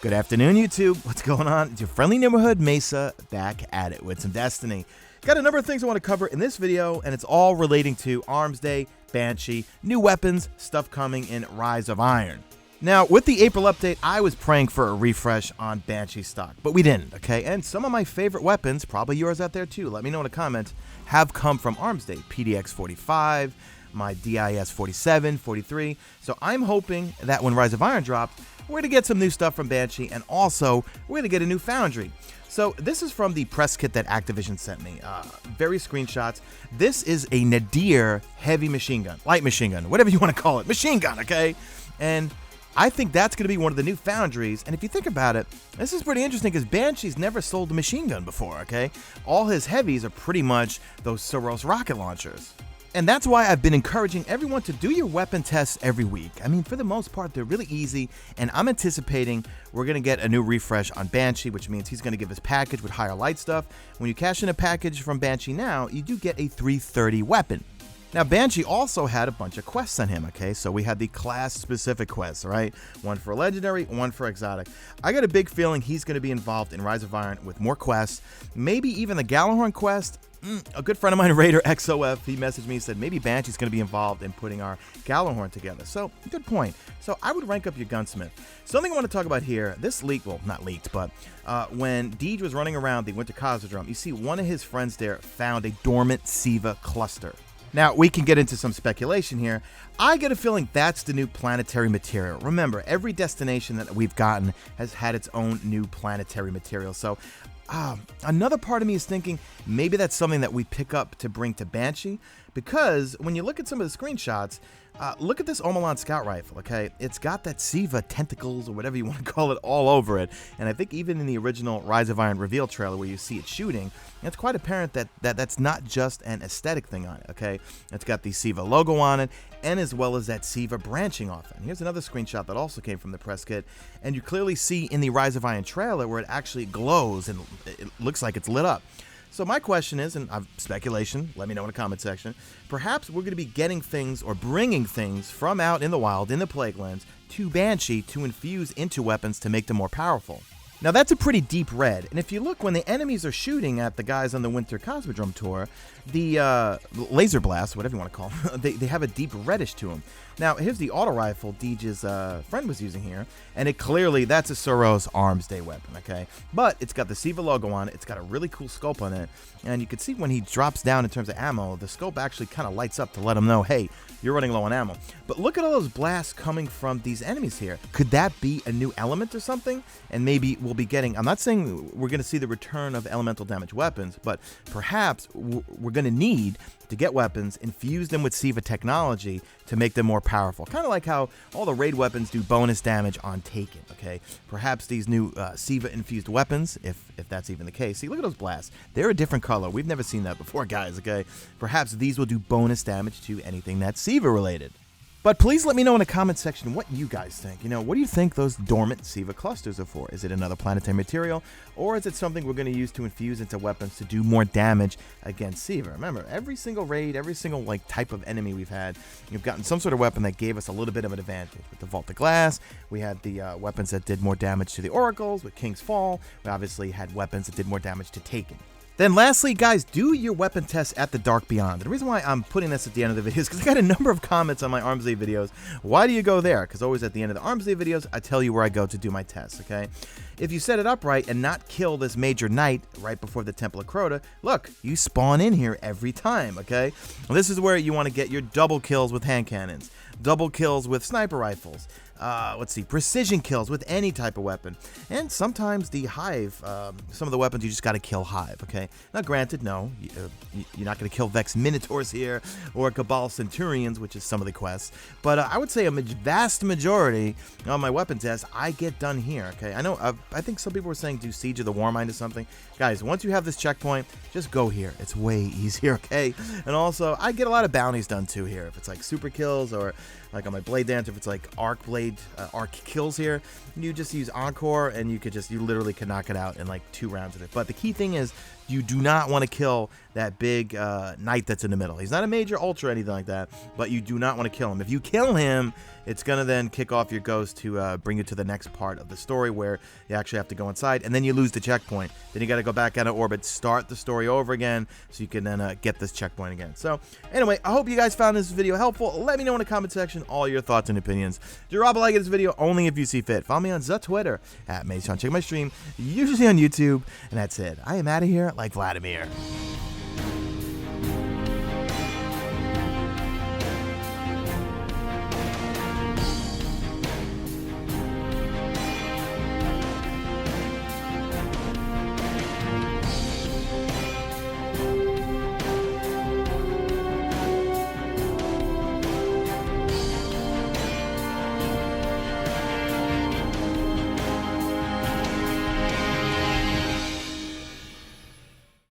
Good afternoon, YouTube. What's going on? It's your friendly neighborhood Mesa back at it with some Destiny. Got a number of things I want to cover in this video, and it's all relating to Arms Day, Banshee, new weapons, stuff coming in Rise of Iron. Now, with the April update, I was praying for a refresh on Banshee stock, but we didn't, okay? And some of my favorite weapons, probably yours out there too, let me know in the comments, have come from Arms Day. PDX 45, my DIS 47, 43. So I'm hoping that when Rise of Iron drops, we're going to get some new stuff from Banshee, and also we're going to get a new Foundry. So this is from the press kit that Activision sent me. Various screenshots. This is a Nadir heavy machine gun, light machine gun, whatever you want to call it, machine gun, okay? And I think that's going to be one of the new Foundries, and if you think about it, this is pretty interesting because Banshee's never sold a machine gun before, okay? All his heavies are pretty much those Soros rocket launchers. And that's why I've been encouraging everyone to do your weapon tests every week. I mean, for the most part, they're really easy, and I'm anticipating we're going to get a new refresh on Banshee, which means he's going to give us package with higher light stuff. When you cash in a package from Banshee now, you do get a 330 weapon. Now, Banshee also had a bunch of quests on him, okay? So we had the class-specific quests, right? One for Legendary, one for Exotic. I got a big feeling he's going to be involved in Rise of Iron with more quests, maybe even the Gjallarhorn quest. A good friend of mine, Raider XOF, he messaged me and said maybe Banshee's going to be involved in putting our Gjallarhorn together. So, good point. So, I would rank up your gunsmith. Something I want to talk about here, this leak, well, not leaked, but when Deej was running around the Winter Cosmodrome, you see one of his friends there found a dormant SIVA cluster. Now, we can get into some speculation here. I get a feeling that's the new planetary material. Remember, every destination that we've gotten has had its own new planetary material. So, another part of me is thinking maybe that's something that we pick up to bring to Banshee, because when you look at some of the screenshots, look at this Omelan scout rifle, okay? It's got that SIVA tentacles or whatever you want to call it all over it, and I think even in the original Rise of Iron reveal trailer where you see it shooting, it's quite apparent that that's not just an aesthetic thing on it, okay? It's got the SIVA logo on it, and as well as that SIVA branching off it. And here's another screenshot that also came from the press kit, and you clearly see in the Rise of Iron trailer where it actually glows and it looks like it's lit up. So my question is, and I've speculation, let me know in the comment section, perhaps we're going to be getting things or bringing things from out in the wild, in the Plaguelands, to Banshee to infuse into weapons to make them more powerful. Now that's a pretty deep red, and if you look when the enemies are shooting at the guys on the Winter Cosmodrome tour, the laser blast, whatever you want to call them, they have a deep reddish to them. Now here's the auto rifle Deej's friend was using here, and it clearly, that's a Soros Arms Day weapon, okay? But it's got the SIVA logo on it, it's got a really cool scope on it, and you can see when he drops down in terms of ammo, the scope actually kind of lights up to let him know, hey, you're running low on ammo. But look at all those blasts coming from these enemies here. Could that be a new element or something? And maybe we'll be getting, I'm not saying we're going to see the return of elemental damage weapons, but perhaps we're going to need to get weapons, infuse them with SIVA technology to make them more powerful. Kind of like how all the raid weapons do bonus damage on Taken, okay? Perhaps these new SIVA infused weapons, if that's even the case. See, look at those blasts. They're a different color. We've never seen that before, guys, okay? Perhaps these will do bonus damage to anything that's SIVA related. But please let me know in the comment section what you guys think. You know, what do you think those dormant SIVA clusters are for? Is it another planetary material, or is it something we're going to use to infuse into weapons to do more damage against SIVA? Remember, every single raid, every single like type of enemy we've had, you've gotten some sort of weapon that gave us a little bit of an advantage. With the Vault of Glass, we had the weapons that did more damage to the Oracles. With King's Fall, we obviously had weapons that did more damage to Taken. Then lastly, guys, do your weapon tests at the Dark Beyond. The reason why I'm putting this at the end of the video is because I got a number of comments on my Arms Day videos. Why do you go there? Because always at the end of the Arms Day videos, I tell you where I go to do my tests, okay? If you set it up right and not kill this major knight right before the Temple of Crota, look, you spawn in here every time, okay? Well, this is where you want to get your double kills with hand cannons, double kills with sniper rifles, let's see, precision kills with any type of weapon, and sometimes the Hive, some of the weapons you just got to kill Hive, okay? Now granted, no, you're not going to kill Vex Minotaurs here, or Cabal Centurions, which is some of the quests, but I would say a vast majority of my weapon tests I get done here, okay? I know, I think some people were saying do Siege of the Warmind or something. Guys, once you have this checkpoint, just go here. It's way easier, okay? And also, I get a lot of bounties done too here. If it's like super kills, or like on my Blade Dancer, if it's like arc kills here, you just use Encore, and you literally can knock it out in like 2 rounds of it. But the key thing is, you do not want to kill that big knight that's in the middle. He's not a major ultra or anything like that, but you do not want to kill him. If you kill him, it's going to then kick off your ghost to bring you to the next part of the story where you actually have to go inside, and then you lose the checkpoint. Then you got to go back out of orbit, start the story over again, so you can then get this checkpoint again. So anyway, I hope you guys found this video helpful. Let me know in the comment section all your thoughts and opinions. Do drop a like of this video only if you see fit. Follow me on the Twitter at Mesa. Check my stream, usually on YouTube, and that's it. I am out of here like Vladimir.